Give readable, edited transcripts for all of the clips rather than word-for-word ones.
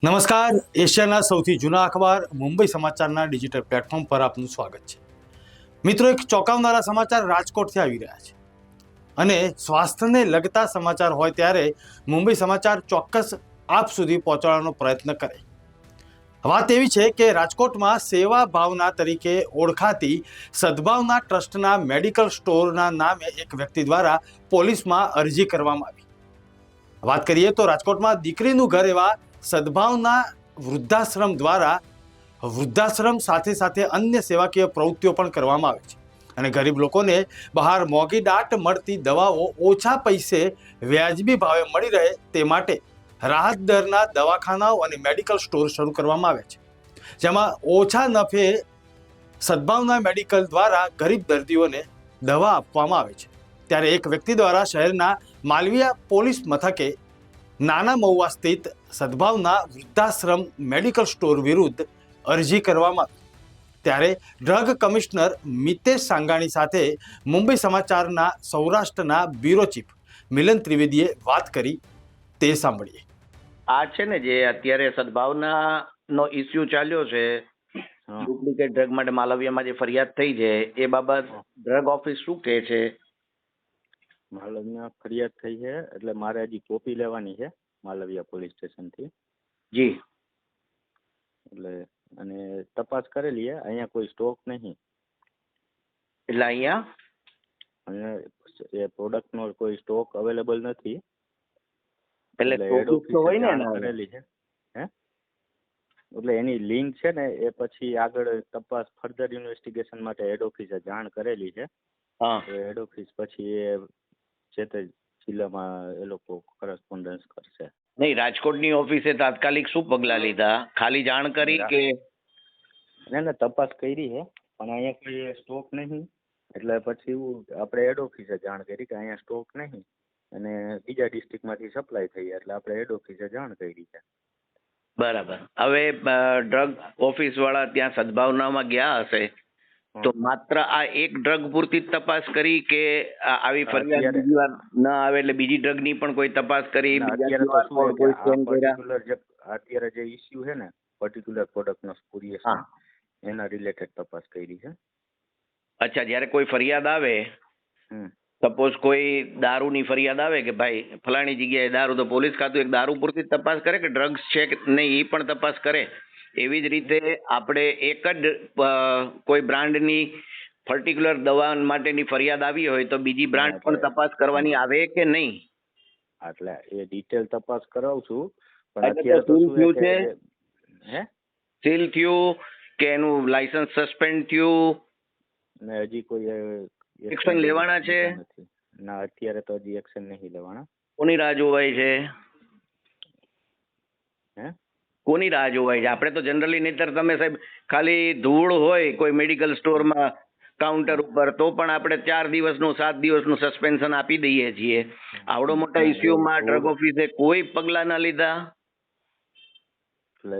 નમસ્કાર. એશિયાના સૌથી જૂના અખબાર મુંબઈ સમાચારના ડિજિટલ પ્લેટફોર્મ પર આપનું સ્વાગત છે. મિત્રો, એક ચોંકાવનારા સમાચાર રાજકોટથી આવી રહ્યા છે અને સ્વાસ્થ્યને લગતા સમાચાર હોય ત્યારે મુંબઈ સમાચાર ચોક્કસ આપ સુધી પહોંચાડવાનો પ્રયત્ન કરે. વાત એવી છે કે રાજકોટમાં સેવા ભાવના તરીકે ઓળખાતી સદભાવના ટ્રસ્ટના મેડિકલ સ્ટોરના નામે એક વ્યક્તિ દ્વારા પોલીસમાં અરજી કરવામાં આવી. વાત કરીએ તો રાજકોટમાં દીકરીનું ઘર એવા સદભાવના વૃદ્ધાશ્રમ દ્વારા વૃદ્ધાશ્રમ સાથે સાથે અન્ય સેવાકીય પ્રવૃત્તિઓ પણ કરવામાં આવે છે અને ગરીબ લોકોને બહાર મોંઘી દાટ મળતી દવાઓ ઓછા પૈસે વ્યાજબી ભાવે મળી રહે તે માટે રાહત દરના દવાખાનાઓ અને મેડિકલ સ્ટોર શરૂ કરવામાં આવે છે, જેમાં ઓછા નફે સદભાવના મેડિકલ દ્વારા ગરીબ દર્દીઓને દવા આપવામાં આવે છે. ત્યારે એક વ્યક્તિ દ્વારા શહેરના માલવીયા પોલીસ મથકે નાના મહુવા સ્થિત સદભાવના વૃદ્ધાશ્રમ મેડિકલ સ્ટોર વિરુદ્ધ અરજી કરવામાં આવી. ત્યારે ડ્રગ કમિશનર મિતેશ સાંગાણી સાથે મુંબઈ સમાચારના સૌરાષ્ટ્રના બ્યુરો ચીફ મિલન ત્રિવેદીએ વાત કરી, તે સાંભળીએ. આ છે ને જે અત્યારે સદભાવના નો ઇસ્યુ ચાલ્યો છે, ડુપ્લિકેટ ડ્રગ માટે માલવિયામાં જે ફરિયાદ થઈ છે એ બાબત ડ્રગ ઓફિસ શું કહે છે? માલવિયા ફરિયાદ થઈ છે એટલે મારે હજી કોપી લેવાની છે માલવિયા પોલીસ સ્ટેશનથી. જી. એટલે અને તપાસ કરેલી છે, અહીંયા કોઈ સ્ટોક નહીં. એટલે અહીંયા એ પ્રોડક્ટનો કોઈ સ્ટોક અવેલેબલ નથી. એટલે હેડ ઓફિસે જાણ કરેલી છે. હે એટલે એની લિંક છે ને એ પછી આગળ તપાસ ફર્ધર ઇન્વેસ્ટિગેશન માટે હેડ ઓફિસે જાણ કરેલી છે. હેડ ઓફિસ પછી એ છે તે જિલ્લામાં એ લોકો કરસ્પોન્ડન્સ કરશે. નહીં, રાજકોટની ઓફિસે તાત્કાલિક શું પગલાં લીધા? ખાલી જાણ કરી કે ના તપાસ કરી છે પણ અહીંયા કોઈ સ્ટોક નહીં, એટલે પછી આપણે હેડ ઓફિસે જાણ કરી કે અહીંયા સ્ટોક નહીં અને બીજા ડિસ્ટ્રિક્ટમાંથી સપ્લાય થઈ, એટલે આપણે હેડ ઓફિસે જાણ કરી છે. બરાબર. હવે ડ્રગ ઓફિસ વાળા ત્યાં સદભાવનામાં ગયા હશે તો માત્ર આ એક ડ્રગ પૂરતી જ તપાસ કરી કે આવી ફરિયાદ બીજી વાર ન આવે એટલે બીજી ડ્રગની પણ કોઈ તપાસ કરી? અત્યારે જે ઇસ્યુ છે ને પર્ટિક્યુલર પ્રોડક્ટનો સ્પુરિયસ એના રિલેટેડ તપાસ કરી છે. અચ્છા, જ્યારે કોઈ ફરિયાદ આવે, સપોઝ કોઈ દારૂની ફરિયાદ આવે કે ભાઈ ફલાણી જગ્યાએ દારૂ, તો પોલીસ ખાતું એક દારૂ પૂરતી તપાસ કરે કે ડ્રગ્સ છે કે નહીં એ પણ તપાસ કરે? એવી જ રીતે આપણે એક જ કોઈ બ્રાન્ડની પર્ટિક્યુલર દવા માટેની ફરિયાદ આવી હોય તો બીજી બ્રાન્ડ પણ તપાસ કરવાની આવે કે નહીં? એટલે એ ડિટેલ તપાસ કરાવશું. પણ અત્યારે શું થયું છે? સીલ થયું કે એનું લાયસન્સ સસ્પેન્ડ થયું ને હજી કોઈ એક્શન લેવાના છે? ના, અત્યારે તો હજી એક્શન નહીં લેવાના. કોની રાહ જોવાય છે? કોની રાહ જોવાય છે? આપણે તો જનરલી નહીતર તમે સાહેબ ખાલી ધૂળ હોય કોઈ મેડિકલ સ્ટોરમાં કાઉન્ટર ઉપર તો પણ આપણે 4 દિવસનું 7 દિવસનું સસ્પેન્શન આપી દઈએ છીએ. આવડો મોટા ઇસ્યુમાં ડ્રગ ઓફિસે કોઈ પગલા ના લીધા? એટલે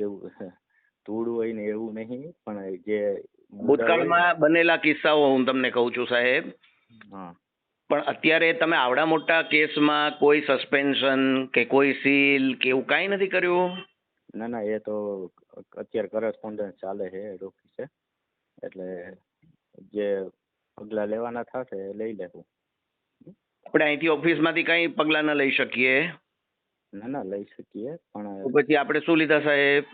એવું ધૂળ હોય ને એવું નહીં, પણ જે ભૂતકાળમાં બનેલા કિસ્સાઓ હું તમને કહું છું સાહેબ. પણ અત્યારે તમે આવડા મોટા કેસમાં કોઈ સસ્પેન્શન કે કોઈ સીલ કે એવું કાંઈ નથી કર્યું? ના એ તો અત્યારે કરસ્પોન્ડન્સ ચાલે છે હેડ ઓફિસે, એટલે જે પગલા લેવાના થશે એ લઈ લેવું. આપણે અહીંથી ઓફિસમાંથી કઈ પગલા ન લઈ શકીએ? ના લઈ શકીએ, પણ પછી આપણે શું લીધા સાહેબ?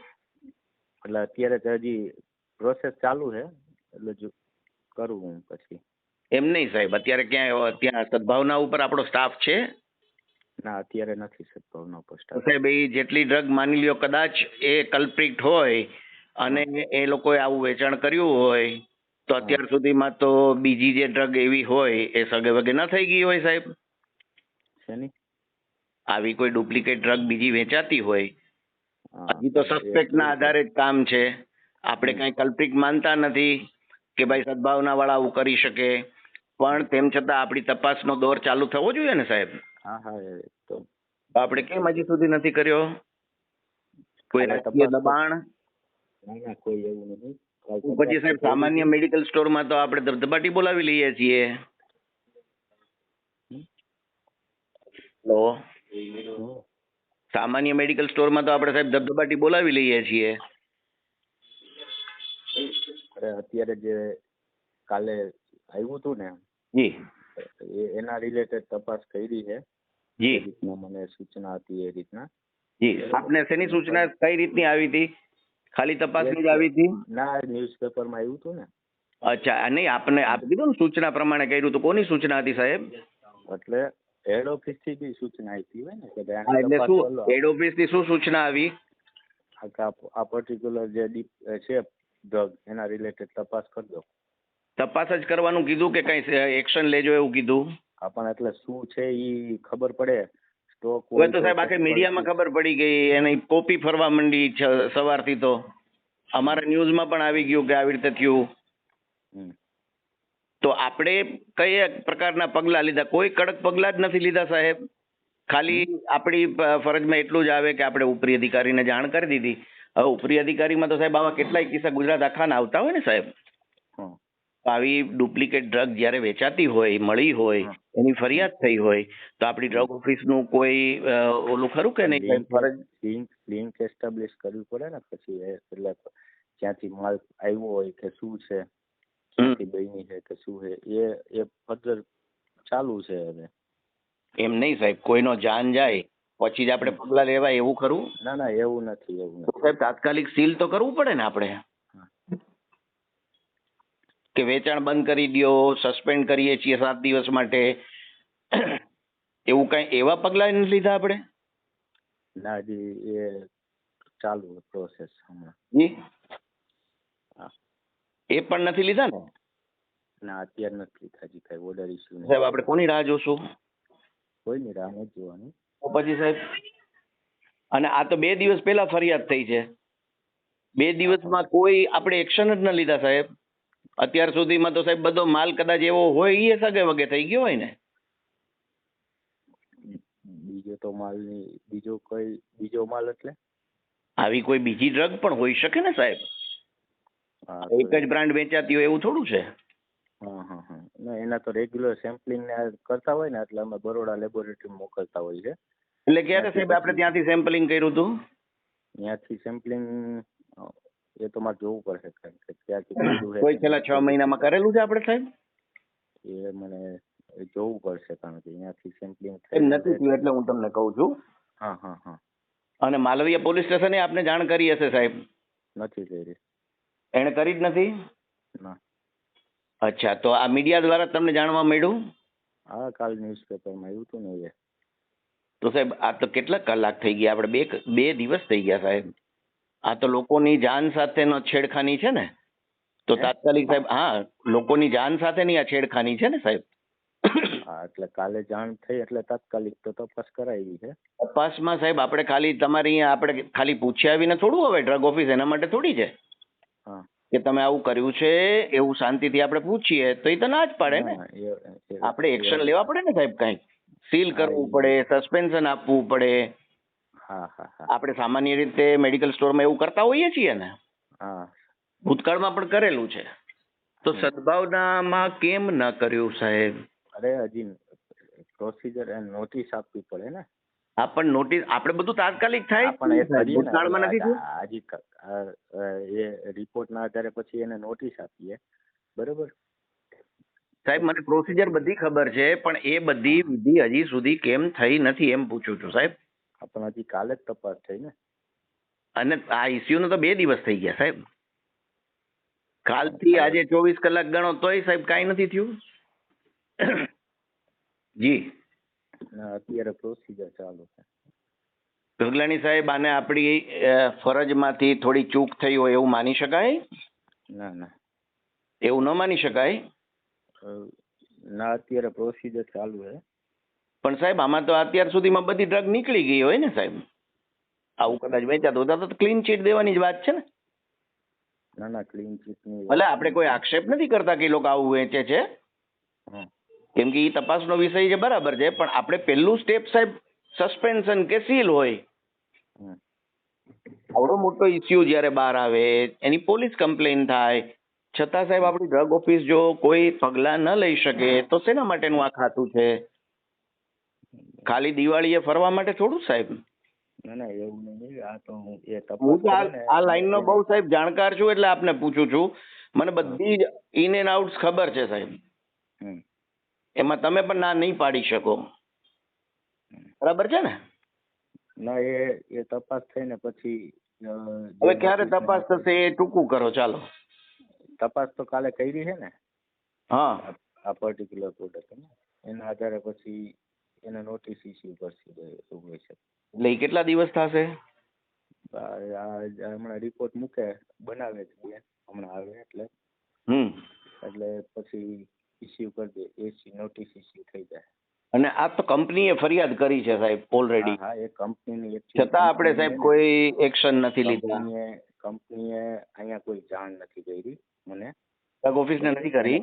એટલે અત્યારે તો હજી પ્રોસેસ ચાલુ છે, એટલે જો કરું હું પછી. એમ નહીં સાહેબ, અત્યારે ક્યાંય ત્યાં સદભાવના ઉપર આપણો સ્ટાફ છે? ના, અત્યારે નથી સદભાવના ઉપર સ્ટાફ. સાહેબ એ જેટલી ડ્રગ માની લ્યો કદાચ એ કલ્પ્રિટ હોય અને એ લોકોએ આવું વેચાણ કર્યું હોય તો અત્યાર સુધીમાં તો બીજી જે ડ્રગ એવી હોય એ સગે વગે ન થઈ ગઈ હોય સાહેબ? શેની? આવી કોઈ ડુપ્લિકેટ ડ્રગ બીજી વેચાતી હોય, હજી તો સસ્પેક્ટ ના આધારે જ કામ છે. આપણે કઈ કલ્પ્રિટ માનતા નથી કે ભાઈ સદભાવના વાળા આવું કરી શકે, પણ તેમ છતાં આપણી તપાસનો દોર ચાલુ થવો જોઈએ ને સાહેબ? તો આપણે કેમ હજી સુધી નથી કર્યો? કોઈ રાજકીય દબાણ? ના કોઈ એવું નહીં. પછી સાહેબ સામાન્ય મેડિકલ સ્ટોરમાં તો આપણે ધબધબાટી બોલાવી લઈએ છીએ. હેલો, સામાન્ય મેડિકલ સ્ટોરમાં તો આપણે સાહેબ ધબધબાટી બોલાવી લઈએ છીએ. અરે અત્યારે જે કાલે આવ્યું હતું ને જી એના રિલેટેડ તપાસ કરી છે. જી એ રીતના મને સૂચના હતી એ રીતના. જી આપને શેની સૂચના કઈ રીતની આવી હતી? ખાલી તપાસની જ આવી હતી? ના, ન્યૂઝપેપરમાં આવ્યું હતું ને. અચ્છા, નહીં આપને આપ કીધું ને સૂચના પ્રમાણે કર્યું તો કોની સૂચના હતી સાહેબ? એટલે હેડ ઓફિસ થી બી સૂચના આવી હોય ને કે ભાઈ હા, આની એટલે તપાસ શું કરી લો. હેડ ઓફિસ થી શું સૂચના આવી? આ પર્ટિક્યુલર જે છે ડ્રગ એના રિલેટેડ તપાસ કરી દો. તપાસ જ કરવાનું કીધું કે કઈ એક્શન લેજો એવું કીધું? આપણ એટલે શું છે એ ખબર પડે. સ્ટોક હવે તો સાહેબ આખી મીડિયામાં ખબર પડી ગઈ, એની કોપી ફરવા માંડી સવારથી. તો અમારા ન્યૂઝમાં પણ આવી ગયું કે આવી રીતે થયું. તો આપણે કયા પ્રકારના પગલા લીધા? કોઈ કડક પગલા જ નથી લીધા સાહેબ. ખાલી આપણી ફરજમાં એટલું જ આવે કે આપણે ઉપરી અધિકારીને જાણ કરી દીધી. હવે ઉપરી અધિકારીમાં તો સાહેબ આવા કેટલાય કિસ્સા ગુજરાત આખાના આવતા હોય ને સાહેબ. આવી ડુપ્લિકેટ ડ્રગ જ્યારે વેચાતી હોય, મળી હોય, એની ફરિયાદ થઈ હોય તો આપણી ડ્રગ ઓફિસનું કોઈ ઓલું ખરું કે નહીં? ફરજ લિંક એસ્ટાબ્લિશ કરવી પડે ને પછી એટલે ક્યાંથી માલ આવ્યો હોય કે શું છે, ક્યાંથી બની છે કે શું છે, એ ફર્ધર ચાલુ છે હવે. એમ નહીં સાહેબ, કોઈનો જાન જાય પછી જ આપણે પગલા લેવાય એવું ખરું? ના ના, એવું નથી, એવું નથી સાહેબ. તાત્કાલિક સીલ તો કરવું પડે ને આપણે, કે વેચાણ બંધ કરી દો, સસ્પેન્ડ કરીએ છીએ 7 દિવસ માટે, એવું કઈ એવા પગલા નથી લીધા આપણે? ના, હજી એ ચાલુ પ્રોસેસ હમણાં. જી એ પણ નથી લીધા ને? ના, અત્યારે નથી લીધા હજી કઈ ઓર્ડર ઇસ્યુ સાહેબ આપણે કોની રાહ જોશું? કોઈની રાહ નથી જોવાની. તો પછી સાહેબ, અને આ તો 2 દિવસ પહેલા ફરિયાદ થઈ છે. 2 દિવસમાં કોઈ આપણે એક્શન જ ન લીધા સાહેબ. અત્યાર સુધીમાં તો સાહેબ બધો માલ કદાચ એવો હોય એ સગે વગે થઈ ગયો હોય ને. બીજો તો માલ બીજો માલ એટલે આવી કોઈ બીજી ડ્રગ પણ હોઈ શકે ને સાહેબ. એક જ બ્રાન્ડ વેચાતી હોય એવું થોડું છે. ના, એના તો રેગ્યુલર સેમ્પલિંગ ને કરતા હોય ને એટલે અમે બરોડા લેબોરેટરી મોકલતા હોય છે. એટલે ક્યારે સાહેબ આપણે ત્યાંથી સેમ્પલિંગ કર્યું હતું? ત્યાંથી સેમ્પલિંગ એ તો મારે જોવું પડશે કે ત્યાંથી કોઈ છેલ્લા 6 મહિનામાં કરેલું છે આપણે સાહેબ? એ મને જોવું પડશે કારણ કે ત્યાંથી સેમ્પલિંગ નથી થયું એટલે હું તમને કહું છું. હા. અને માલવીયા પોલીસ સ્ટેશને આપને જાણ કરી હશે સાહેબ? નથી કરી. એને કરી જ નથી? ના. અચ્છા, તો આ મીડિયા દ્વારા તમને જાણવા મળ્યું? હા, કાલ ન્યૂઝપેપરમાં આવ્યું હતું ને એ. તો સાહેબ આ તો કેટલા કલાક થઈ ગયા? આપણે બે દિવસ થઈ ગયા સાહેબ. આ તો લોકોની જાન સાથેનો છેડખાની છે ને. તો તાત્કાલિક સાહેબ, હા, લોકોની જાન સાથેની આ છેડખાની છે ને સાહેબ. હા, એટલે કાલે જાણ થઈ એટલે તાત્કાલિક તો તપાસ કરાવી છે. તપાસમાં સાહેબ આપણે ખાલી તમારી આપણે ખાલી પૂછ્યા આવીને થોડું હવે ડ્રગ ઓફિસ એના માટે થોડી છે કે તમે આવું કર્યું છે એવું શાંતિથી આપણે પૂછીએ તો એ તો ના જ પાડે ને. આપણે એક્શન લેવા પડે ને સાહેબ, કંઈક સીલ કરવું પડે, સસ્પેન્શન આપવું પડે. આપણે સામાન્ય રીતે મેડિકલ સ્ટોરમાં એવું કરતા હોઈએ છીએ ને. ભૂતકાળમાં પણ કરેલું છે. તો સદભાવનામાં કેમ ન કર્યું સાહેબ? અરે હજી પ્રોસિજર નોટિસ આપવી પડે ને. પણ નોટિસ આપણે બધું તાત્કાલિક થાય ભૂતકાળમાં નથી થયું. એ રિપોર્ટના આધારે પછી એને નોટિસ આપીએ, બરોબર સાહેબ? મને પ્રોસિજર બધી ખબર છે પણ એ બધી વિધિ હજી સુધી કેમ થઈ નથી એમ પૂછું છું સાહેબ. પણ હજી કાલે જ તપાસ થઈ ને. અને આ ઇસ્યુનો તો 2 દિવસ થઈ ગયા સાહેબ. કાલથી આજે 24 કલાક ગણો તોય સાહેબ કાંઈ નથી થયું. જી અત્યારે પ્રોસિજર ચાલુ છે. ગગલાણી સાહેબ, આને આપણી ફરજમાંથી થોડી ચૂક થઈ હોય એવું માની શકાય? ના, એવું ન માની શકાય. ના, અત્યારે પ્રોસિજર ચાલુ છે. પણ સાહેબ આમાં તો અત્યાર સુધીમાં બધી ડ્રગ નીકળી ગઈ હોય ને સાહેબ. આવું કદાચ વેચાતું હોય તો ક્લીન ચીટ દેવાની જ વાત છે ને. ના, ક્લીન ચીટ ની ભલે આપણે કોઈ આક્ષેપ નથી કરતા કે લોકો આવું વેચે છે, કેમ કે એ તપાસનો વિષય છે, બરાબર છે. પણ આપણે પહેલું સ્ટેપ સાહેબ સસ્પેન્શન કે સીલ હોય. આવડો મોટો ઇસ્યુ જ્યારે બહાર આવે, એની પોલીસ કમ્પ્લેન થાય, છતાં સાહેબ આપણી ડ્રગ ઓફિસ જો કોઈ પગલાં ન લઈ શકે તો શેના માટેનું આ ખાતું છે? ખાલી દિવાળીએ ફરવા માટે થોડું સાહેબ. ના એવું નહીં, આ તો હું એ હું તપાસ તો કરું ને આ લાઈન નો બહુ સાહેબ જાણકાર છું એટલે આપને પૂછું છું. મને બધી જ ઇન એન્ડ આઉટ્સ ખબર છે સાહેબ. હમ. એમાં તમે પણ ના નહીં પાડી શકો. બરાબર છે ને? ના એ તપાસ થઈને પછી હવે ક્યારે તપાસ થશે એ ટૂંકું કરો ચાલો. તપાસ તો કાલે કરી છે ને હા આ પર્ટિક્યુલર પ્રોડક્ટ એના આધારે પછી એને નોટિસ ઇસ્યુ કરશે એવું હોય છે. એટલે એ કેટલા દિવસ થશે? હમણાં રિપોર્ટ મૂકે બનાવે છે હમણાં આવે એટલે પછી ઇસ્યુ કરી દે એસી નોટિસ ઇસ્યુ થઈ જાય. અને આ તો કંપનીએ ફરિયાદ કરી છે સાહેબ ઓલરેડી. હા એ કંપનીની છતાં આપણે સાહેબ કોઈ એક્શન નથી લીધા. કંપનીએ અહીંયા કોઈ જાણ નથી કરી મને. ઓફિસને નથી કરી?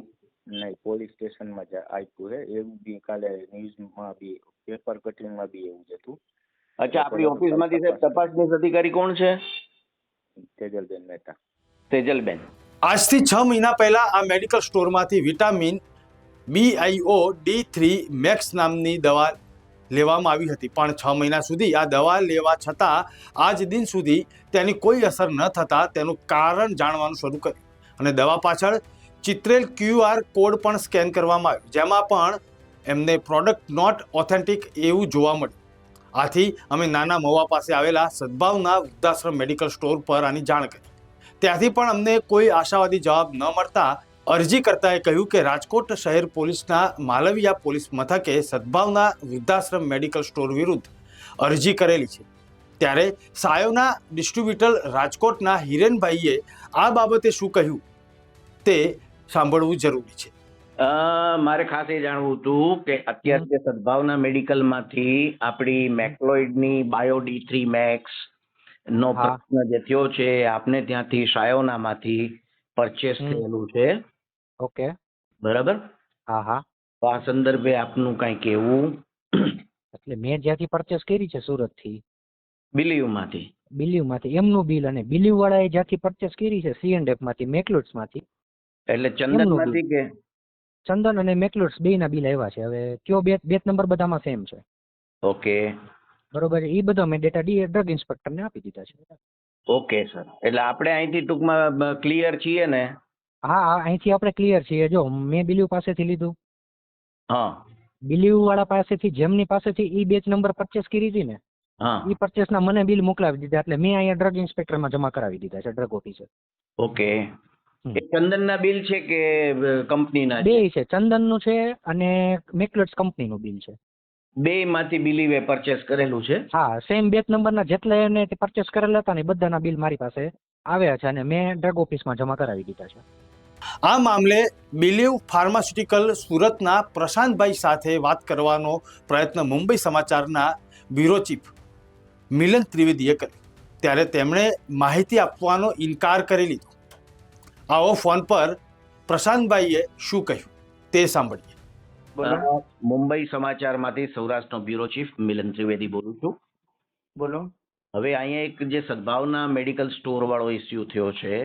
નહીં, પોલીસ સ્ટેશનમાં જ આપ્યું છે એવું બી કાલે ન્યૂઝમાં બી પેપર કટિંગમાં બી એવું જ હતું. અચ્છા, આપણી ઓફિસમાંથી સાહેબ તપાસનીશ અધિકારી કોણ છે? તેજલબેન મહેતા. તેજલબેન. આજથી 6 મહિના પહેલા આ મેડિકલ સ્ટોરમાંથી વિટામિન BIO-D3 મેક્સ નામની દવા લેવામાં આવી હતી, પણ 6 મહિના સુધી આ દવા લેવા છતાં આજ દિન સુધી તેની કોઈ અસર ન થતાં તેનું કારણ જાણવાનું શરૂ કર્યું અને દવા પાછળ ચિત્રેલ QR કોડ પણ સ્કેન કરવામાં આવ્યો, જેમાં પણ એમને પ્રોડક્ટ નોટ ઓથેન્ટિક એવું જોવા મળ્યું. આથી અમે નાના મહુવા પાસે આવેલા સદભાવના વૃદ્ધાશ્રમ મેડિકલ સ્ટોર પર આની જાણ કરી. ત્યાંથી પણ અમને કોઈ આશાવાદી જવાબ ન મળતા અરજીકર્તાએ કહ્યું કે રાજકોટ શહેર પોલીસના માલવિયા પોલીસ મથકે સદભાવના વૃદ્ધાશ્રમ મેડિકલ સ્ટોર વિરુદ્ધ અરજી કરેલી છે. ત્યારે સાયોના ડિસ્ટ્રીબ્યુટર રાજકોટના હિરેનભાઈએ આ બાબતે શું કહ્યું તે સાંભળવું જરૂરી છે. મારે ખાસ એ જાણવું હતું કે અત્યારે જે સદભાવના મેડિકલમાંથી આપણી મેક્લોઇડની BIO-D3 મેક્સ નો પ્રશ્ન જે થયો છે, આપને ત્યાંથી સાયોનામાંથી પરચેસ થયેલું છે. ઓકે, બરાબર. હા હા. તો આ સંદર્ભે આપનું કઈ કહેવું? એટલે મેં જ્યાંથી પરચેસ કરી છે સુરતથી, બિલીવમાંથી એમનું બિલ, અને બિલીવ વાળાએ જ્યાંથી પરચેસ કરી છે C&F માંથી, મેકલુડ્સ માંથી. એટલે ચંદનમાંથી કે ચંદન અને મેકલુડ્સ બેયના બિલ આવ્યા છે. હવે કયો બે નંબર બધામાં સેમ છે. ઓકે બરોબર છે. એ બધા મેં ડેટા ડ્રગ ઇન્સ્પેક્ટરને આપી દીધા છે. ઓકે સર, એટલે આપણે અહીંથી ટૂંકમાં ક્લિયર છીએ ને? હા હા, અહીંથી આપણે ક્લિયર છીએ. જો મેં બિલીવ પાસેથી લીધું, હા, બિલીવ વાળા પાસેથી, જેમની પાસેથી ઈ બેચ નંબર પરચેસ કરી હતી ને, હા, ઈ પરચેસના મને બિલ મોકલાવી દીધા, એટલે મેં અહીંયા ડ્રગ ઇન્સ્પેક્ટરમાં જમા કરાવી દીધા છે, ડ્રગ ઓફિસે. ઓકે. એ ચંદનના બિલ છે કે કંપનીના? બે છે, ચંદનનું છે અને મેકલર્સ કંપનીનું બિલ છે. બે માંથી બિલીવે પરચેસ કરેલું છે? હા, સેમ બેચ નંબરના જેટલા એને પરચેસ કરેલા હતા ને બધાના બિલ મારી પાસે આવ્યા છે અને મેં ડ્રગ ઓફિસમાં જમા કરાવી દીધા છે. આ મામલે બિલીવ ફાર્માસ્યુટિકલ સુરતના પ્રશાંતભાઈ સાથે વાત કરવાનો પ્રયત્ન મુંબઈ સમાચારના બ્યુરો ચીફ મિલન ત્રિવેદીએ કર્યો, ત્યારે તેમણે માહિતી આપવાનો ઇનકાર કરી લીધો. આવો ફોન પર પ્રશાંતભાઈએ શું કહ્યું તે સાંભળીએ. મુંબઈ સમાચારમાંથી સૌરાષ્ટ્રનો બ્યુરો ચીફ મિલન ત્રિવેદી બોલું છું. બોલો. હવે અહીંયા એક જે સદભાવના મેડિકલ સ્ટોર વાળો ઇસ્યુ થયો છે,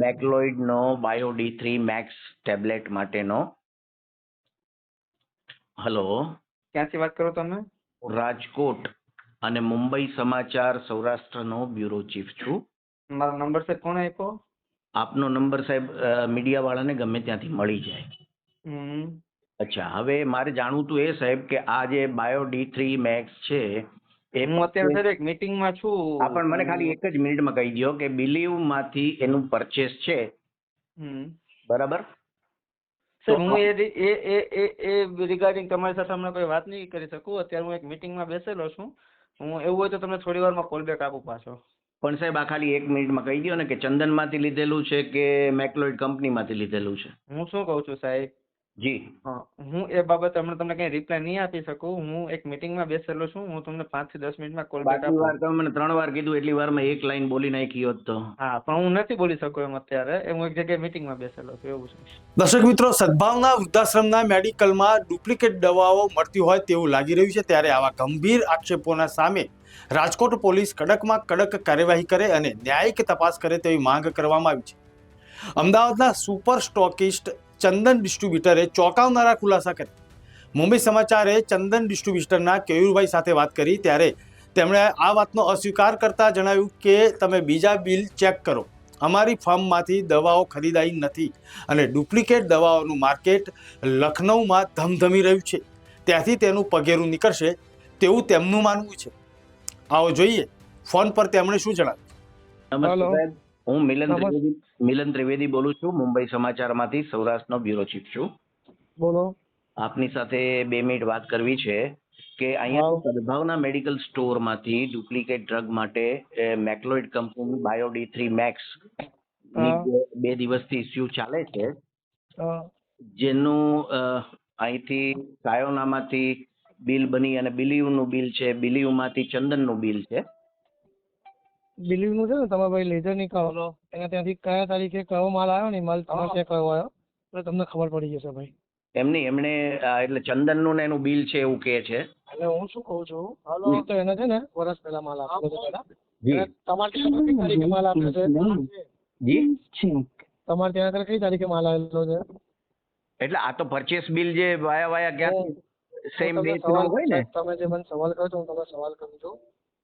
મેક્લોઇડ નો BIO-D3 મેક્સ ટેબ્લેટ માટેનો. હલો, ક્યાંથી વાત કરો તમે? રાજકોટ અને મુંબઈ સમાચાર સૌરાષ્ટ્રનો બ્યુરો ચીફ છું. મારો નંબર સાહેબ કોણે આપ્યો? આપનો નંબર સાહેબ મીડિયા વાળાને ગમે ત્યાંથી મળી જાય. અચ્છા, હવે મારે જાણવું હતું એ સાહેબ કે આ જે BIO-D3 મેક્સ છે એ હું અત્યારે સાહેબ એક મીટિંગમાં છું. હા, પણ મને ખાલી એક જ મિનિટમાં કહી દો કે બિલીવ માંથી એનું પરચેસ છે, બરાબર? સર હું એ રિગાર્ડિંગ તમારી સાથે હમણાં કોઈ વાત નહીં કરી શકું. અત્યારે હું એક મીટિંગમાં બેસેલો છું. હું એવું હોય તો તમને થોડી વારમાં કોલ બેક આપું પાછો. પણ સાહેબ આ ખાલી એક મિનિટમાં કહી દો ને કે ચંદન માંથી લીધેલું છે કે મેક્લોઇડ કંપનીમાંથી લીધેલું છે? હું શું કહું છું સાહેબ, જી, હું એ બાબતે હમણાં તમને કઈ રિપ્લાય નહીં આપી શકું. હું એક મીટિંગમાં બેસેલો છું. હું તમને 5 થી 10 મિનિટમાં કોલ બેક બાકી વાર આપું. તમે મને 3 વાર કીધું, એટલી વારમાં એક લાઈન બોલી નાખી હોત તો. હા, પણ હું નથી બોલી શકું એમ અત્યારે. હું એક જગ્યાએ મીટિંગમાં બેસેલો છું, એવું છે. દર્શક મિત્રો, સદભાવના વૃદ્ધાશ્રમના મેડિકલમાં ડુપ્લિકેટ દવાઓ મળતી હોય તેવું લાગી રહ્યું છે, ત્યારે આવા ગંભીર આક્ષેપોના સામે રાજકોટ પોલીસ કડકમાં કડક કાર્યવાહી કરે અને ન્યાયિક તપાસ કરે તેવી માંગ કરવામાં આવી છે. અમદાવાદના સુપર સ્ટોકિસ્ટ ચંદન ડિસ્ટ્રીબ્યુટરે ચોંકાવનારા ખુલાસા કર્યા. મુંબઈ સમાચારે ચંદન ડિસ્ટ્રીબ્યુટરના કેયુરભાઈ સાથે વાત કરી, ત્યારે તેમણે આ વાતનો અસ્વીકાર કરતા જણાવ્યું કે તમે બીજા બિલ ચેક કરો, અમારી ફાર્મમાંથી દવાઓ ખરીદાઈ નથી અને ડુપ્લિકેટ દવાઓનું માર્કેટ લખનૌમાં ધમધમી રહ્યું છે, ત્યાંથી તેનું પગેરું નીકળશે તેવું તેમનું માનવું છે. આવો જોઈએ ફોન પર તેમણે શું જણાવ્યું. નમસ્તે સાહેબ, હું મિલન ત્રિવેદી બોલું છું, મુંબઈ સમાચારમાંથી સૌરાષ્ટ્રનો બ્યુરો ચીફ છું. બોલો. આપની સાથે 2 મિનિટ વાત કરવી છે કે અહીંયા સદભાવના મેડિકલ સ્ટોરમાંથી ડુપ્લિકેટ ડ્રગ માટે મેક્લોઇડ કંપનીની બાયો D3 મેક્સ 2 દિવસથી ઇસ્યુ ચાલે છે, જેનું અહીંથી સાયોનામાંથી બિલ બની અને બિલીવનું બિલ છે, બિલીવમાંથી ચંદનનું બિલ છે. બિલીવનું છે ને તમે ભાઈ લેઝર નીકળો એના ત્યાંથી કયા તારીખે કયો માલ આવ્યો ને માલ તમારે ત્યાં કયો આવ્યો એટલે તમને ખબર પડી જશે ભાઈ. એમણે એટલે ચંદનનું ને એનું બિલ છે એવું કે છે. એટલે હું શું કહું છું, હાલો તો એને છે ને વર્ષ પહેલા માલ આપ્યો છે પેલા તમારે ત્યાં કઈ તારીખે માલ આપ્યો છે? જી તમારે ત્યાં આગળ કઈ તારીખે માલ આવેલો છે? એટલે આ તો પરચેસ બિલ જે વાયા ક્યાં સેમ ડે હોય ને. તમે જે મને સવાલ કરો છો હું તમને સવાલ કરું છું,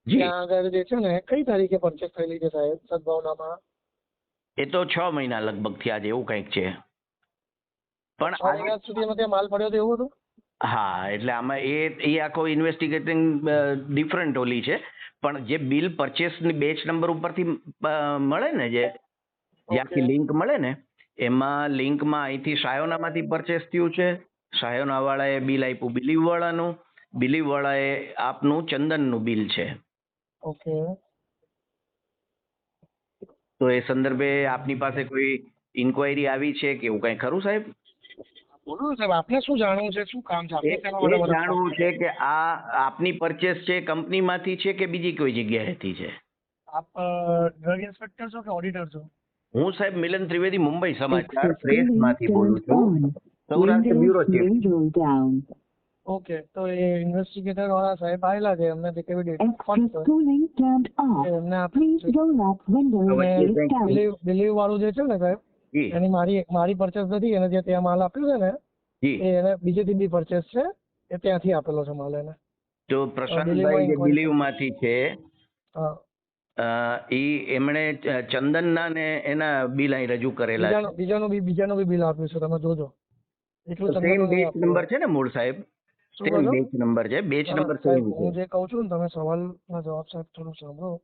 ત્યાં આગળ જે છે ને કઈ તારીખે પરચેસ થયેલી છે સાહેબ સદભાવનામાં? એ તો 6 મહિના લગભગ થયા છે એવું કંઈક છે. પણ 6 મહિના સુધીમાં ત્યાં માલ પડ્યો તો એવું હતું? હા, એટલે આમાં એ આખો ઇન્વેસ્ટિગેટિંગ ડિફરન્ટ ઓલી છે, પણ જે બિલ પરચેસની બેચ નંબર ઉપરથી મળે ને, જે જ્યાંથી લિંક મળે ને, એમાં લિંકમાં અહીંથી સાયોનામાંથી પરચેસ થયું છે, સાયોના વાળાએ બિલ આપ્યું બિલીવ વાળાનું, બિલીવ વાળાએ આપનું ચંદનનું બિલ છે. ઓકે. તો એ સંદર્ભે આપની પાસે કોઈ ઇન્ક્વાયરી આવી છે કે એવું કઈ ખરું સાહેબ? બોલો સાહેબ, આપને શું જાણવું છે, શું કામ છે? એ જાણવું છે કે આ આપની પરચેસ છે કંપનીમાંથી છે કે બીજી કોઈ જગ્યાએથી છે? આપ ડ્રગ ઇન્સ્પેક્ટર છો કે ઓડિટર છો? હું સાહેબ મિલન ત્રિવેદી, મુંબઈ સમાચાર પ્રેસમાંથી બોલું છું, સૌરાષ્ટ્ર બ્યુરો ચીફ. ઓકે, તો એ ઇન્વેસ્ટિગેટર વાળા સાહેબ આવેલા છે, એમને બિલીવ વાળું જે છે ને સાહેબ, એની મારી પરચેસ નથી, એને જે ત્યાં માલ આપ્યો છે ને એ એને બીજેથી બી પરચેસ છે, એ ત્યાંથી આપેલો છે માલ એને. તો પ્રશાંતભાઈ જે બિલીવમાંથી છે એમણે ચંદનના ને એના બિલ અહીં રજૂ કરેલા છે. બીજાનું બી બિલ આપ્યું છે, તમે જોજો. સેમ બેચ નંબર છે ને મૂળ સાહેબ? સેમ બેચ નંબર છે, બેચ નંબર સેમ છે. હું જે કહું છું ને, તમે સવાલનો જવાબ સાહેબ થોડું સાંભળો.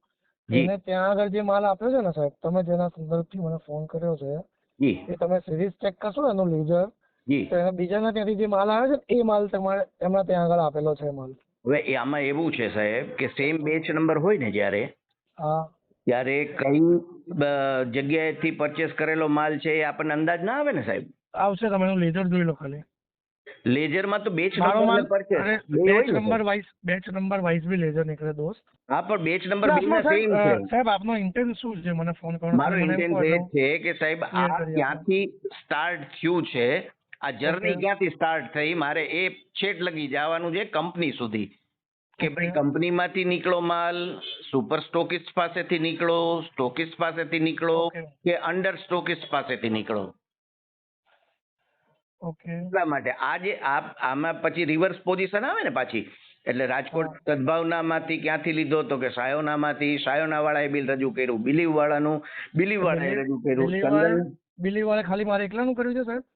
એને ત્યાં આગળ જે માલ આપ્યો છે ને સાહેબ, તમે જેના સંદર્ભથી મને ફોન કર્યો છે, એ તમે સિરીઝ ચેક કરશો એનો લેઝર, તો એને બીજાના ત્યાંથી જે માલ આવ્યો છે એ માલ તમારે એમના ત્યાં આગળ આપેલો છે માલ. હવે આમાં એવું છે સાહેબ કે સેમ બેચ નંબર હોય ને જ્યારે, ત્યારે કઈ જગ્યાએથી પરચેસ કરેલો માલ છે એ આપણને અંદાજ ના આવે ને સાહેબ? આવશે, તમે એનું લેઝર જોઈ લો ખાલી. લેઝરમાં તો batch number purchase batch number wise બી લેઝર નીકળે દોસ્ત. હા, પણ બેચ નંબર બેના સેમ છે. સાહેબ આપનો ઇન્ટેન્સ શું છે મને ફોન કરવાનો? મારો ઇન્ટેન્સ એ છે કે સાહેબ આ ક્યાંથી સ્ટાર્ટ થયું છે, આ જર્ની ક્યાંથી સ્ટાર્ટ થઈ, મારે એ છેક લગી જવાનું છે કંપની સુધી, કે ભાઈ કંપનીમાંથી નીકળો માલ, સુપર સ્ટોકિસ્ટ પાસેથી નીકળો, સ્ટોકિસ્ટ પાસેથી નીકળો કે અંડર સ્ટોકિસ્ટ પાસેથી નીકળો. એટલા માટે આજે આમાં પછી રિવર્સ પોઝિશન આવે ને પાછી, એટલે રાજકોટ સદભાવનામાંથી ક્યાંથી લીધો તો કે સાયોનામાંથી, સાયોના વાળાએ બિલ રજૂ કર્યું બિલીવ વાળાનું, બિલીવ વાળાએ રજૂ કર્યું. બિલીવ વાળા ખાલી મારે એકલાનું કર્યું છે સાહેબ?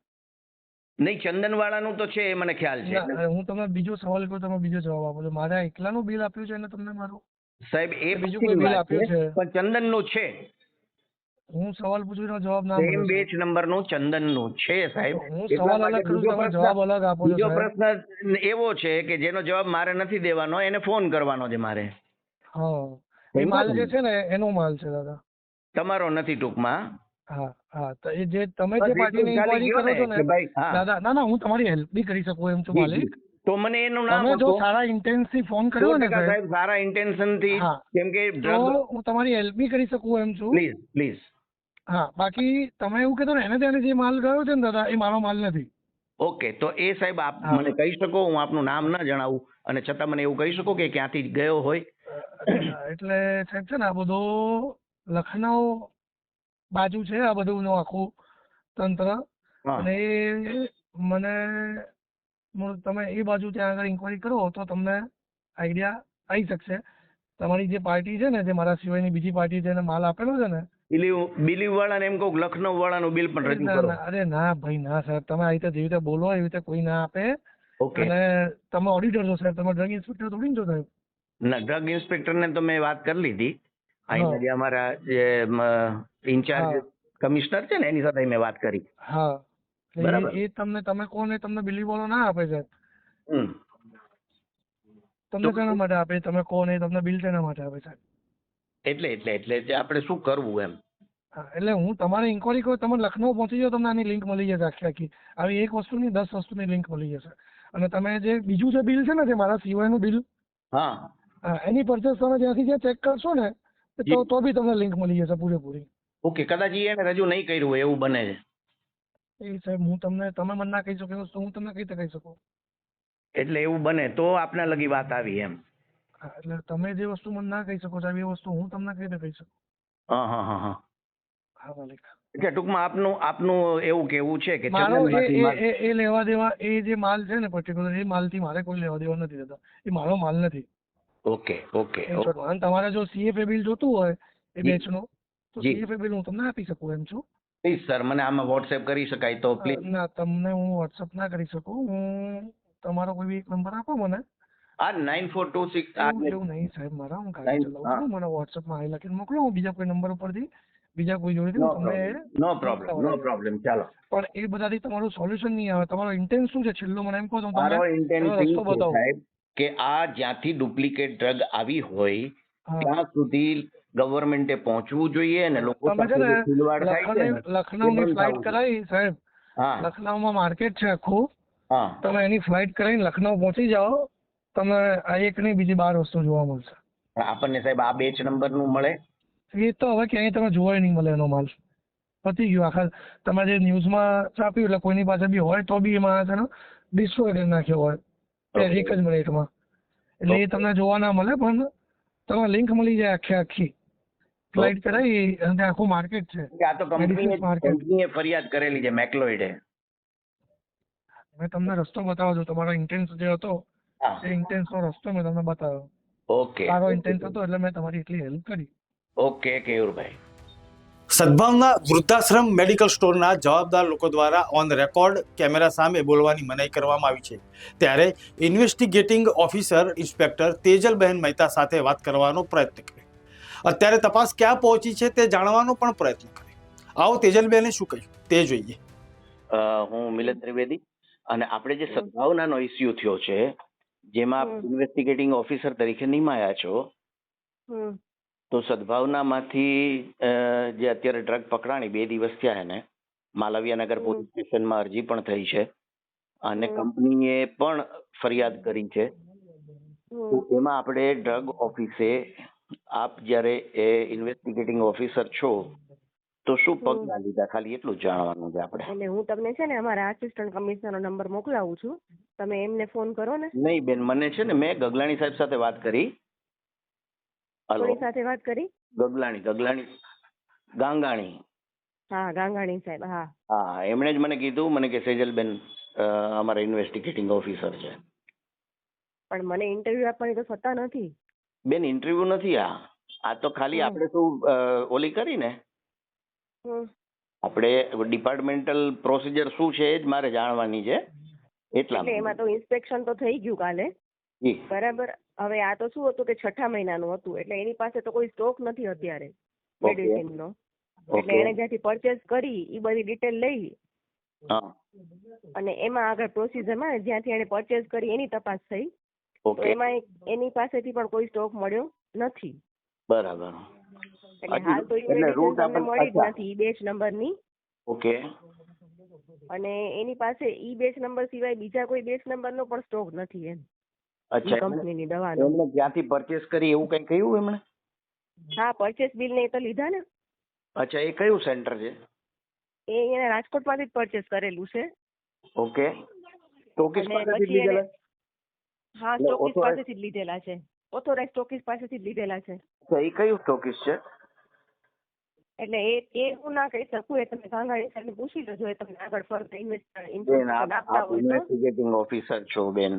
નહીં, ચંદન વાળાનું તો છે, એ મને ખ્યાલ છે. હું તમને બીજો સવાલ કરું, તમે બીજો જવાબ આપો છો. મારે એકલાનું બિલ આપ્યું છે એને તમને મારું? સાહેબ એ બીજું કોઈ બિલ આપ્યું છે પણ ચંદનનું છે. હું સવાલ પૂછું એનો જવાબ ના સેમ બેચ નંબરનું ચંદનનું છે સાહેબ. હું સવાલ અલગ કરું, તમે જવાબ અલગ આપો છો. બીજો પ્રશ્ન એવો છે કે જેનો જવાબ મારે નથી દેવાનો, એને ફોન કરવાનો છે મારે. હા, એ માલ જે છે ને એનો માલ છે દાદા, તમારો નથી ટૂંકમાં. હા, તો એ જે તમે જે પાર્ટીની ઇન્ક્વાયરી કરો છો ને દાદા, ના હું તમારી હેલ્પ બી કરી શકું એમ છું માલિક. તો મને એનું નામ, તમે જો સારા ઇન્ટેન્શનથી ફોન કર્યો ને સાહેબ, સારા ઇન્ટેન્શનથી, કેમ કે હું તમારી હેલ્પ બી કરી શકું એમ છું. પ્લીઝ. હા, બાકી તમે એવું કહેતો ને એને ત્યાં જે માલ ગયો છે ને દાદા, એ મારો માલ નથી. ઓકે, તો એ સાહેબ આપ મને કહી શકો, હું આપનું નામ ના જણાવું અને છતાં મને એવું કહી શકો કે ક્યાંથી ગયો હોય? એટલે સાહેબ છે ને આ બધું લખનઉ બાજુ છે, આ બધું આખું તંત્ર, અને મને તમે એ બાજુ ત્યાં આગળ ઇન્કવાયરી કરો તો તમને આઈડિયા આવી શકશે તમારી જે પાર્ટી છે ને, જે મારા સિવાયની બીજી પાર્ટી જેને માલ આપેલો છે ને, બિલીવ વાળાને એમ કહું લખનઉ વાળાનું બિલ પણ રજૂ ના કરો. ના, અરે ના ભાઈ ના સાહેબ, તમે આ રીતે જેવી રીતે બોલો એવી રીતે કોઈ ના આપે. ઓકે. અને તમે ઓડિટર છો સાહેબ, તમે ડ્રગ ઇન્સ્પેક્ટર થોડી ને છો સાહેબ. ના, ડ્રગ ઇન્સ્પેક્ટરને તો મેં વાત કરી લીધી. અહીંયા જે અમારા જે ઇન્ચાર્જ કમિશનર છે ને એની સાથે મેં વાત કરી. હા, બરાબર. એ તમને તમે કોને તમને બિલી વાળો ના આપે સાહેબ. હમ. તમને શેના માટે આપે તમે કોને તમને બિલ શેના માટે આપે સાહેબ. એટલે જે આપણે શું કરવું એમ. હા, એટલે હું તમારે ઇન્કવાયરી કરું, તમે લખનઉ પહોંચી જાઓ, તમને આની લિંક મળી જશે આખી આખી. આવી એક વસ્તુની 10 વસ્તુની લિંક મળી જશે. અને તમે જે બીજું જે બિલ છે ને, જે મારા સિવાયનું બિલ, હા, એની પરચેસ તમે જ્યાંથી જ્યાં ચેક કરશો ને, તો બી તમને લિંક મળી જશે પૂરેપૂરી. ઓકે. કદાચ એને રજૂ નહીં કર્યું હોય એવું બને છે. એ સાહેબ હું તમને, તમે મને ના કહી શકો એ વસ્તુ હું તમને કઈ રીતે કહી શકું. એટલે એવું બને તો આપના લગી વાત આવી એમ. હા, એટલે તમે જે વસ્તુ મને ના કહી શકો સાહેબ, એ વસ્તુ હું તમને કઈ રીતે કહી શકું. હા હા હા હા. હા માલિક. એટલે ટૂંકમાં આપનું એવું કેવું છે કે મારો ચલણમાંથી માલ- એ લેવા દેવા, એ જે માલ છે ને પર્ટિક્યુલર, એ માલથી મારે કોઈ લેવા દેવા નથી થતા. એ મારો માલ નથી. ઓકે ઓકે In short, અને તમારે જો CFA બિલ જોતું હોય એ જી. બેચનું, તો જી. CFA બિલ હું તમને આપી શકું એમ છું. પ્લીઝ સર, મને આમાં વોટ્સએપ કરી શકાય તો પ્લીઝ. ના, તમને હું વોટ્સઅપ ના કરી શકું. હું તમારો કોઈ બી એક નંબર આપો મને. આ 9426 એવું નહીં સાહેબ, મારા હું ગાડી ચલાવું છું, મને વોટ્સઅપમાં હાઈ લખીને મોકલો, હું બીજા કોઈ નંબર ઉપરથી બીજા કોઈ જોડેથી નો હું તમને પ્રોબ્લેમ નો પ્રોબ્લેમ. ચાલો. પણ એ બધાથી તમારું સોલ્યુશન નહીં આવે. તમારો ઇન્ટેન્સ શું છે છેલ્લો મને એમ કહો તો હું મારો તમને ઇન્ટેન્સ એનો રસ્તો છે બતાવું. સાહેબ કે આ જ્યાંથી ડુપ્લિકેટ ડ્રગ આવી હોય હા. ત્યાં સુધી ગવર્મેન્ટે પહોંચવું જોઈએ અને લોકો તમે છે સાથે ને જે ખિલવાડ થાય છે ને, લખનઉની એ બંધ ફ્લાઇટ થવું કરાવી સાહેબ, હા લખનઉમાં માર્કેટ છે આખું, હા. તમે એની ફ્લાઇટ કરીને લખનઉ પહોંચી જાઓ, તમે આ એક નહીં બીજી 12 વસ્તુ જોવા મળશે. આપણને સાહેબ આ બેચ નંબર નું મળે? એ તો હવે ક્યાંય તમે જોવાય નહીં મળે એનો માલ. પતી ગયું. આખા તમે જે ન્યૂઝમાં છાપ્યું એટલે કોઈની પાસે બી હોય તો બી એમાં છે ને ડિસ્ટ્રોય કરી નાખ્યો હોય એક જ મિનિટમાં. એટલે એ તમને જોવા ના મળે, પણ તમે લિંક મળી જાય આખે આખી. ફ્લાઇટ કરાવી અને ત્યાં આખું માર્કેટ છે. આ તો કંપનીએ ફરિયાદ કરેલી છે મેક્લોઇડે. મેં તમને રસ્તો બતાવ્યો છું. તમારો ઇન્ટેન્સ જે હતો એ ઇન્ટેન્સનો રસ્તો મેં તમને બતાવ્યો. ઓકે. સારો ઇન્ટેન્સ હતો એટલે મેં તમારી એટલી હેલ્પ કરી. ઓકે કેયુરભાઈ. સદભાવના વૃદ્ધાશ્રમ મેડિકલ સ્ટોરના જવાબદાર લોકો દ્વારા ઓન રેકોર્ડ કેમેરા સામે બોલવાની મનાઈ કરવામાં આવી છે. ત્યારે ઇન્વેસ્ટિગેટિંગ ઓફિસર ઇન્સ્પેક્ટર તેજલબહેન મહેતા સાથે વાત કરવાનો પ્રયત્ન કર્યો. અત્યારે તપાસ ક્યાં પહોંચી છે તે જાણવાનો પણ પ્રયત્ન કર્યો. આવો તેજલબહેને શું કહ્યું તે જોઈએ. હું મિલન ત્રિવેદી, અને આપણે જે સદભાવનાનો ઇસ્યુ થયો છે જેમાં ઇન્વેસ્ટિગેટિંગ ઓફિસર તરીકે નિમાયા છો, તો સદભાવનામાંથી જે અત્યારે ડ્રગ પકડાણી 2 દિવસ થયા એને માલવિયાનગર પોલીસ સ્ટેશનમાં અરજી પણ થઈ છે અને કંપનીએ પણ ફરિયાદ કરી છે. તો એમાં આપણે ડ્રગ ઓફિસે, આપ જ્યારે એ ઇન્વેસ્ટિગેટિંગ ઓફિસર છો તો શું પગલાં લીધા, ખાલી એટલું જ જાણવાનું છે આપણે. એટલે હું તમને છે ને અમારા આસિસ્ટન્ટ કમિશનરનો નંબર મોકલાવું છું, તમે એમને ફોન કરો ને. નહીં બેન, મને છે ને મેં ગગલાણી સાહેબ સાથે વાત કરી. કોની સાથે વાત કરી? ગગલાણી ગાંગાણી. હા, ગાંગાણી સાહેબ. હા હા, એમણે જ મને કીધું, મને કે સેજલબેન અમારા ઇન્વેસ્ટિગેટિંગ ઓફિસર છે. પણ મને ઇન્ટરવ્યુ આપવાની તો સત્તા નથી. બેન, ઇન્ટરવ્યુ નથી આ તો ખાલી આપણે શું ઓલી કરીને આપણે ડિપાર્ટમેન્ટલ પ્રોસિજર શું છે એ જ મારે જાણવાની છે. એટલે એમાં તો ઇન્સ્પેક્શન તો થઈ ગયું કાલે, બરાબર. હવે આ તો શું હતું કે 6ઠા મહિનાનું હતું, એટલે એની પાસે તો કોઈ સ્ટોક નથી અત્યારે મેડિસિનનો. એટલે એને જ્યાંથી પરચેસ કરી એ બધી ડિટેલ લઈ અને એમાં આગળ પ્રોસિજરમાં જ્યાંથી એને પરચેસ કરી એની તપાસ થઈ. તો એમાં એની પાસેથી પણ કોઈ સ્ટોક મળ્યો નથી. બરાબર. એટલે હાલ તો એ મેડિસિન તમને મળી જ નથી ઈ બેચ નંબરની. ઓકે. અને એની પાસે ઈ બેચ નંબર સિવાય બીજા કોઈ બેચ નંબરનો પણ સ્ટોક નથી એમ. અચ્છા, કંપનીની દવાનો. એમણે ક્યાંથી પરચેસ કરી એવું કંઈ કહ્યું એમણે? હા, પરચેસ બિલ ને એ તો લીધા ને. અચ્છા, એ કયું સેન્ટર છે? એ એને રાજકોટમાંથી જ પરચેસ કરેલું છે. ઓકે. સ્ટોકિસ્ટ પાસેથી જ લીધેલા? હા, સ્ટોકિસ્ટ પાસેથી જ લીધેલા છે. ઓથોરાઇઝ સ્ટોકિસ્ટ પાસેથી જ લીધેલા છે. એ કયું સ્ટોકિસ્ટ છે? એટલે એ હું ના કહી શકું, એ તમે ગાંગાણી સાહેબને પૂછી લેજો, એ તમને આગળ ફર્ધર બેન, ઇન્ફોર્મેશન આપતા આપ હોય તો. ઇન્વેસ્ટિગેટિંગ ઓફિસર છો બેન,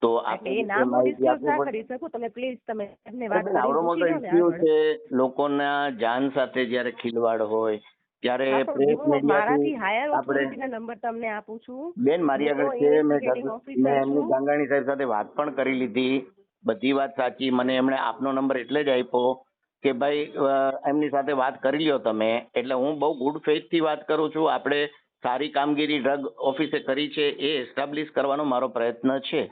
તો એટલે આપણે એ જે નામ હું માહિતી ડિસ્ક્લોઝ ના આપવી કરી શકું. તમે પ્લીઝ તમે એમને પડે વાત બેન, આવડો કરીને મોટો પૂછી લો ને ઇસ્યુ આગળ. છે, લોકોના જાન સાથે જ્યારે ખિલવાડ હોય ત્યારે હા, તો પ્રેસ હું મારાથી મીડિયાથી હાયર આપણે ઓથોરિટીના નંબર તમને આપું છું. બેન મારી હું આગળ તો છે, ઇન્વેસ્ટિગેટિંગ ઓફિસર મેં એમની છું. ગાંગાણી સાહેબ સાથે વાત પણ કરી લીધી, બધી વાત સાચી. મને એમણે આપનો નંબર એટલે જ આપ્યો કે ભાઈ એમની સાથે વાત કરી લ્યો તમે. એટલે હું બહુ ગુડ ફેઇથ થી વાત કરું છું. આપણે સારી કામગીરી ડ્રગ ઓફિસે કરી છે એ એસ્ટાબ્લિશ કરવાનો મારો પ્રયત્ન છે.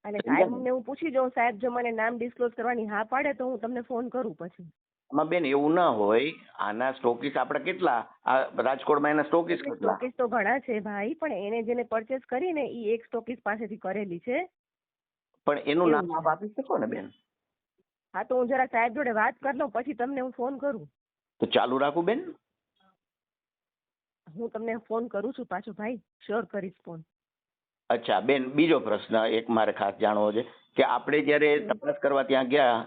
અને સાહેબને હું પૂછી જોઉં, સાહેબ જો મને નામ ડિસ્ક્લોઝ કરવાની હા પાડે તો હું તમને ફોન કરું પછી. આમાં બેન એવું ના હોય, આના સ્ટોકીસ આપણે કેટલા આ રાજકોટમાં એના સ્ટોકીસ કેટલા? સ્ટોકીસ તો ઘણા છે ભાઈ, પણ એને જેને પરચેસ કરી ને એ એક સ્ટોકીસ પાસેથી કરેલી છે. પણ એનું એવું નામ છે. આપ આપી શકો ને બેન? હા, તો હું જરા સાહેબ જોડે વાત કરી લઉં પછી તમને હું ફોન કરું. તો ચાલુ રાખું બેન? હું તમને ફોન કરું છું પાછો ભાઈ, શ્યોર કરીશ ફોન. અચ્છા બેન, બીજો પ્રશ્ન એક મારે ખાસ જાણવો છે કે આપણે જ્યારે તપાસ કરવા ત્યાં ગયા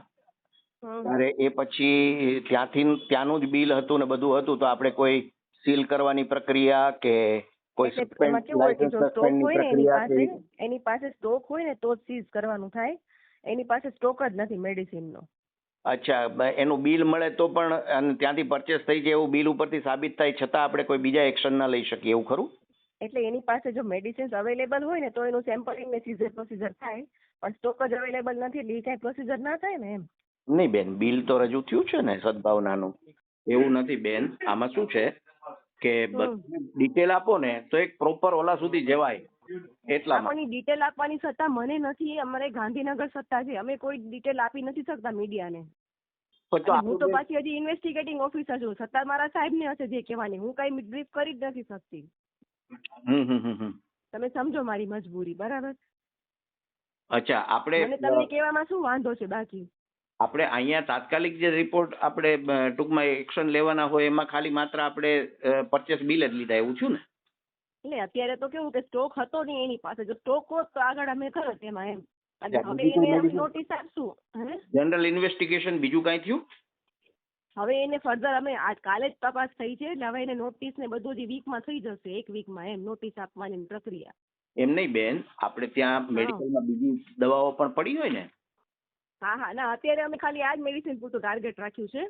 ત્યારે એ પછી ત્યાંનું જ બિલ હતું ને બધું હતું, તો આપણે કોઈ સીલ કરવાની પ્રક્રિયા કે કોઈ એટલે એમાં કેવું હોય કે જો સ્ટોક સસ્પેન્ડની હોય ને પ્રક્રિયા એની પાસે સ્ટોક હોય ને તો જ સીઝ કરવાનું થાય. એની પાસે સ્ટોક જ નથી મેડિસિનનો. અચ્છા, એનું બિલ મળે તો પણ અને ત્યાંથી પરચેસ થઈ જાય એવું બિલ ઉપરથી સાબિત થાય છતાં આપણે કોઈ બીજા એક્શન ના લઈ શકીએ એવું ખરું? એટલે એની પાસે જો મેડિસિન્સ અવેલેબલ હોય ને તો એનું સેમ્પલિંગ ને સીઝર પ્રોસીજર થાય, પણ સ્ટોક જ અવેલેબલ નથી એટલે એ કઈ પ્રોસીજર ના થાય ને એમ. નહીં બેન, બિલ તો રજૂ થયું છે ને સદભાવનાનું. એવું નથી બેન, આમાં શું છે કે બધી ડિટેલ આપો ને તો એક પ્રોપર ઓલા સુધી જવાય. એટલા માટે આપણી ડિટેલ આપવાની સત્તા મને નથી. અમારે ગાંધીનગર સત્તા છે, અમે કોઈ ડિટેલ આપી નથી શકતા મીડિયાને. હું તો પાછી હજી ઇન્વેસ્ટિગેટિંગ ઓફિસર છું, સત્તા મારા સાહેબને હશે જે કહેવાની. હું કઈ બ્રીફ કરી જ નથી શકતી. તમે સમજો મારી મજબૂરી, બરાબર? અચ્છા, આપણે મને તમને કહેવામાં શું વાંધો છે બાકી? આપણે અહીંયા તાત્કાલિક જે રિપોર્ટ આપણે ટૂંકમાં એક્શન લેવાના હોય એમાં ખાલી માત્ર આપણે પરચેસ બિલ જ લીધા એવું થયું ને? એટલે અત્યારે તો કેવું કે સ્ટોક હતો નહીં એની પાસે. જો સ્ટોક હોત તો આગળ અમે ખરત એમાં એમ. અને હવે એને અમે નોટિસ આપશું. જનરલ ઇન્વેસ્ટિગેશન બીજું કાંઈ થયું? હવે એને ફર્ધર અમે આજ કાલે જ તપાસ થઈ છે એટલે હવે એને નોટિસ ને બધું જ વીકમાં થઈ જશે. એક વીકમાં એમ નોટિસ આપવાની પ્રક્રિયા. એમ નહીં બેન, આપણે ત્યાં મેડિકલમાં બીજી દવાઓ પણ પડી હોય ને? હા હા, ના અત્યારે અમે ખાલી આ જ મેડિસિન પૂરતું ટાર્ગેટ રાખ્યું છે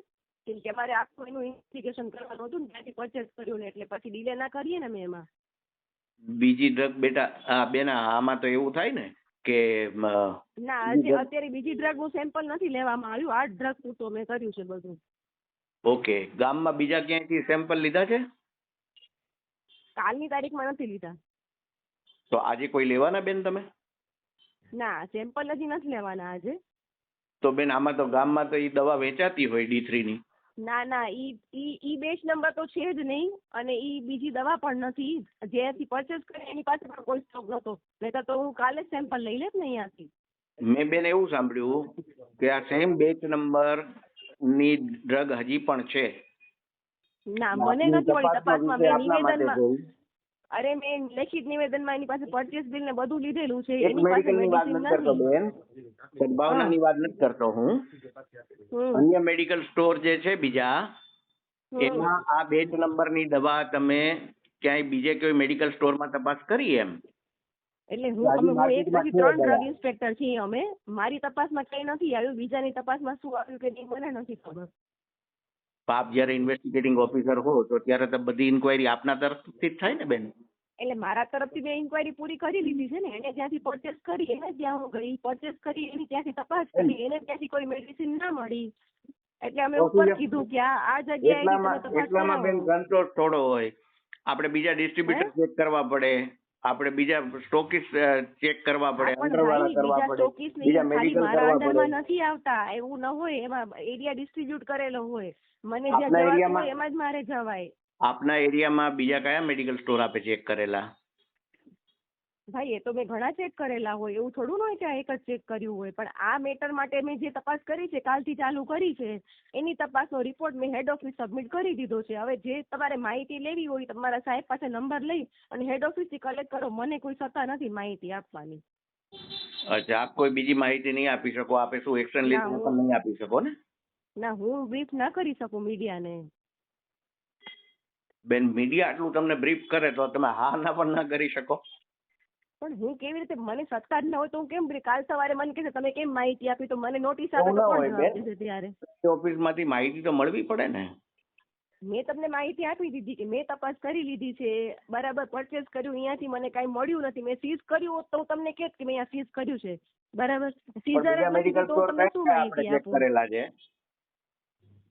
કેમ કે અમારે આખું એનું ઇન્વેસ્ટિગેશન કરવાનું હતું ને ત્યાંથી પરચેસ કર્યું ને એટલે પછી ડીલે ના કરીએ ને અમે એમાં. બીજી ડ્રગ બેટા હા બેન, આમાં તો એવું થાય ને કે ના અત્યારે બીજી ડ્રગ નું સેમ્પલ નથી લેવામાં આવ્યું. આ ડ્રગ પૂરતું મેં કર્યું છે બધું. ઓકે, ગામમાં બીજા ક્યાંયથી સેમ્પલ લીધા છે? કાલની તારીખમાં નથી લીધા. તો આજે કોઈ લેવાના બેન તમે? ના, સેમ્પલ હજી નથી લેવાના આજે. તો બેન આમાં તો ગામમાં તો એ દવા વેચાતી હોય D3 ની. ના ના, ઈ બેચ નંબર તો છે જ નહીં અને ઈ બીજી દવા પણ નથી. જેથી પરચેસ કરી એની પાસે પણ કોઈ સ્ટોક નતો. નહીતર તો હું કાલે જ સેમ્પલ લઈ લેત ને અહીંયાથી. મેં બેન એવું સાંભળ્યું કે આ સેમ બેચ નંબર ની ડ્રગ હજી પણ છે. ના, મને નથી મળી તપાસમાં. મેં નિવેદનમાં મેં લેખિત નિવેદનમાં એની પાસે પરચેસ બિલ ને બધું લીધેલું છે. એની પાસે મેડિસિન નથી. બેન સદભાવનાની વાત નથી કરતો હું. અન્ય મેડિકલ સ્ટોર જે છે બીજા એમાં આ બેચ નંબરની દવા તમે ક્યાંય બીજે કોઈ મેડિકલ સ્ટોરમાં તપાસ કરી એમ? એટલે હું એક પછી 3 ડ્રગ ઇન્સ્પેક્ટર છીએ અમે. મારી તપાસમાં કઈ નથી આવ્યું. બીજાની તપાસમાં શું આવ્યું કે નહીં મને નથી ખબર. આપ જયારે ઇન્વેસ્ટિગેટિંગ ઓફિસર હો તો ત્યારે તો બધી ઇન્ક્વાયરી આપના તરફથી જ થાય ને બેન? એટલે મારા તરફથી મેં ઇન્ક્વાયરી પૂરી કરી લીધી છે ને. એને જ્યાંથી પરચેસ કરી એને ત્યાં હું ગઈ, પરચેસ કરી એની ત્યાંથી તપાસ કરી, એને ત્યાંથી કોઈ મેડિસિન ના મળી એટલે અમે ઉપર કીધું કે આ જગ્યાએ એટલામાં બેન સંતોષ થોડો હોય. આપણે બીજા ડિસ્ટ્રીબ્યુટર ચેક કરવા પડે, આપણે બીજા સ્ટોકિસ ચેક કરવા પડે, અંડરવાળા કરવા પડે, બીજા મેડિકલ કરવા પડે. નથી આવતા એવું ન હોય. એમાં એરિયા ડિસ્ટ્રીબ્યુટ કરેલો હોય. મને જ્યાં જવાનું હોય એમાં જ મારે જવાય. આપના એરિયામાં બીજા કયા મેડિકલ સ્ટોર આપે ચેક કરેલા? ભાઈ એ તો મેં ઘણા ચેક કરેલા હોય. એવું થોડું ન હોય કે એક જ ચેક કર્યું હોય. પણ આ મેટર માટે મેં જે તપાસ કરી છે, કાલથી ચાલુ કરી છે, એની તપાસનો રિપોર્ટ મેં હેડ ઓફિસ સબમિટ કરી દીધો છે. હવે જે તમારે માહિતી લેવી હોય તમારા સાહેબ પાસે નંબર લઈ અને હેડ ઓફિસથી કલેક્ટ કરો. મને કોઈ સત્તા નથી માહિતી આપવાની. અચ્છા, આપ કોઈ બીજી માહિતી નહીં આપી શકો? આપે શું એક્શન લીધું પણ નહીં આપી શકો ને? ના, હું બ્રીફ ના કરી શકું મીડિયાને. બેન મીડિયા આટલું તમને બ્રીફ કરે તો તમે હા ના પણ ના કરી શકો? પણ હું કેવી રીતે, મને સત્તા જ ન હોય તો હું કેમ કાલ સવારે મને કહેશે તમે કેમ માહિતી આપી, તો મને નોટિસ આપે તો કોણ જવાબ દેશે ત્યારે? ઓફિસમાંથી માહિતી તો મળવી પડે ને. મેં તમને માહિતી આપી દીધી કે મેં તપાસ કરી લીધી છે, બરાબર, પરચેસ કર્યું, અહીંયાથી મને કાંઈ મળ્યું નથી, મેં સીઝ કર્યું હોત તો હું તમને કહેત કે મેં અહીંયા સીઝ કર્યું છે, બરાબર. સીઝર જ નથી તો હું તમને શું માહિતી આપું? કરેલા છે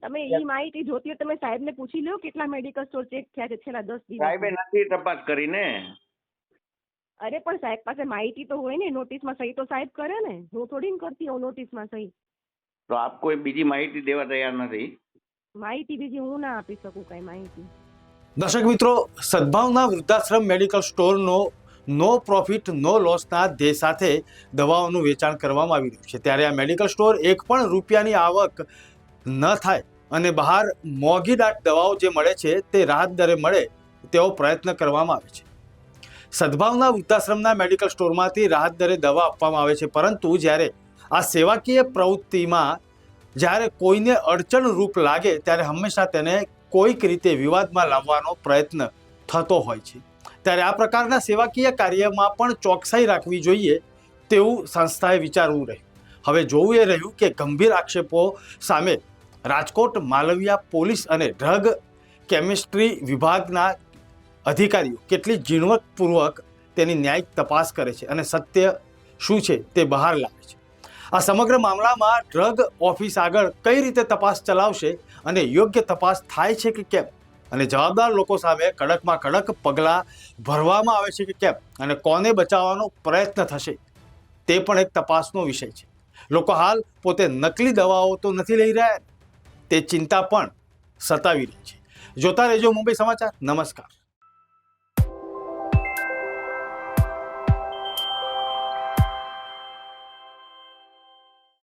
તમે એ માહિતી જોતી હોય તમે સાહેબને પૂછી લો કેટલા મેડિકલ સ્ટોર ચેક થયા છે છેલ્લા 10 દિવસ. સાહેબે નથી તપાસ કરીને. અરે પણ સાહેબ પાસે માહિતી તો હોય ને, નોટિસમાં સહી તો સાહેબ કરે ને, હું થોડી કરતી હોઉં નોટિસમાં સહી. તો આપ કોઈ બીજી માહિતી દેવા તૈયાર નથી? માહિતી બીજી હું ના આપી શકું કઈ માહિતી. દર્શક મિત્રો, સદભાવના વૃદ્ધાશ્રમ મેડિકલ સ્ટોરનો નો પ્રોફિટ નો લોસના ધ્યેય સાથે દવાઓનું વેચાણ કરવામાં આવી રહ્યું છે. ત્યારે આ મેડિકલ સ્ટોર એક પણ રૂપિયાની આવક ન થાય અને બહાર મોંઘીદાટ દવાઓ જે મળે છે તે રાહત દરે મળે તેવો પ્રયત્ન કરવામાં આવે છે. સદભાવના વૃદ્ધાશ્રમના મેડિકલ સ્ટોરમાંથી રાહત દરે દવા આપવામાં આવે છે, પરંતુ જ્યારે આ સેવાકીય પ્રવૃત્તિમાં જ્યારે કોઈને અડચણરૂપ લાગે ત્યારે હંમેશા તેને કોઈક રીતે વિવાદમાં લાવવાનો પ્રયત્ન થતો હોય છે. ત્યારે આ પ્રકારના સેવાકીય કાર્યમાં પણ ચોકસાઈ રાખવી જોઈએ તેવું સંસ્થાએ વિચારવું રહ્યું. હવે જોવું એ રહ્યું કે ગંભીર આક્ષેપો સામે રાજકોટ માલવિયા પોલીસ અને ડ્રગ કેમિસ્ટ્રી વિભાગના અધિકારીઓ કેટલી ઝીણવટપૂર્વક તેની ન્યાયિક તપાસ કરે છે અને સત્ય શું છે તે બહાર લાવે છે. આ સમગ્ર મામલામાં ડ્રગ ઓફિસ આગળ કઈ રીતે તપાસ ચલાવશે અને યોગ્ય તપાસ થાય છે કે કેમ, અને જવાબદાર લોકો સામે કડકમાં કડક પગલાં ભરવામાં આવે છે કે કેમ, અને કોને બચાવવાનો પ્રયત્ન થશે તે પણ એક તપાસનો વિષય છે. લોકો હાલ પોતે નકલી દવાઓ તો નથી લઈ રહ્યા, તે ચિંતા પણ સતાવી રહી છે. જોતા રહેજો મુંબઈ સમાચાર. નમસ્કાર.